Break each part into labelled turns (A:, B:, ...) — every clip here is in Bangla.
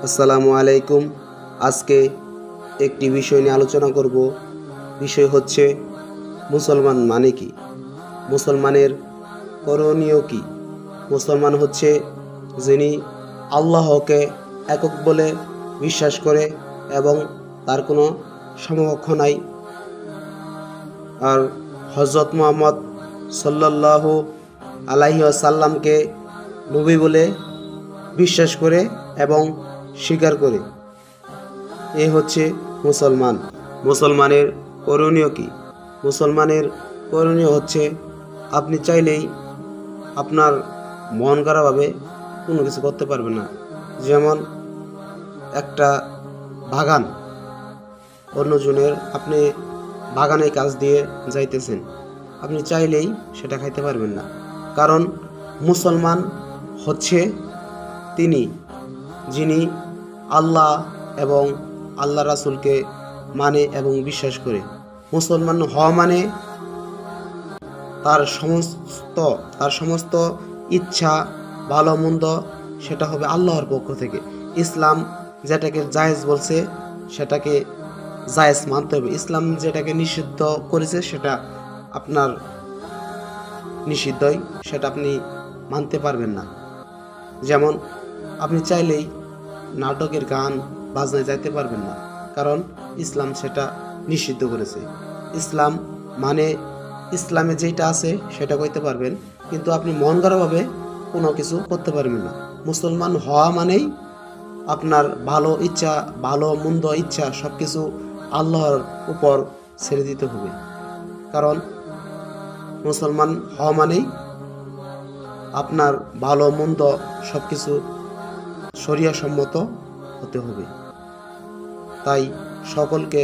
A: আসসালামু আলাইকুম। আজকে একটি বিষয় নিয়ে আলোচনা করব। বিষয় হচ্ছে মুসলমান মানে কি, মুসলমানের করণীয় কি। মুসলমান হচ্ছে যিনি আল্লাহকে একক বলে বিশ্বাস করে এবং তার কোনো সমকক্ষ নাই। আর হযরত মুহাম্মদ সাল্লাল্লাহু আলাইহি ওয়াসাল্লামকে নবী বলে বিশ্বাস করে এবং স্বীকার করে। এ হচ্ছে মুসলমান। মুসলমানের করণীয় কি? মুসলমানের করণীয় হচ্ছে আপনি চাইলেই আপনার মন গড়াভাবে কোনো কিছু করতে পারবেন না। যেমন একটা বাগান, অন্যজনের আপনি বাগানে কাজ দিয়ে যাইতেছেন, আপনি চাইলেই সেটা খাইতে পারবেন না। কারণ মুসলমান হচ্ছে তিনি যিনি আল্লাহ এবং আল্লাহ রাসূলকে মানে এবং বিশ্বাস করে। মুসলমান হওয়া মানে তার সমস্ত ইচ্ছা ভালো মন্দ সেটা হবে আল্লাহর পক্ষ থেকে। ইসলাম যেটাকে জায়েজ বলছে সেটাকে জায়েজ মানতে হবে। ইসলাম যেটাকে নিষিদ্ধ করেছে সেটা আপনার নিষিদ্ধই, সেটা আপনি মানতে পারবেন না। যেমন আপনি চাইলেই নাটকের গান বাজনায় যাইতে পারবেন না, কারণ ইসলাম সেটা নিষিদ্ধ করেছে। ইসলাম মানে ইসলামে যেটা আছে সেটা করতে পারবেন, কিন্তু আপনি মন গড়াভাবে কোনো কিছু করতে পারবেন না। মুসলমান হওয়া মানেই আপনার ভালো ইচ্ছা ভালো মন্দ ইচ্ছা সব কিছু আল্লাহর উপর ছেড়ে দিতে হবে। কারণ মুসলমান হওয়া মানেই আপনার ভালো মন্দ সব কিছু শরিয়া সম্মত হতে হবে। তাই সকলকে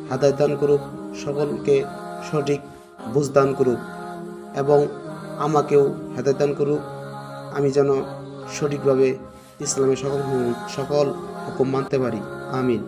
A: হেদায়েত দান করুক, সকলকে সঠিক বুঝ দান করুক এবং আমাকেও হেদায়েত দান করুক, আমি যেন সঠিকভাবে ইসলামের সকল হুকুম মানতে পারি। আমিন।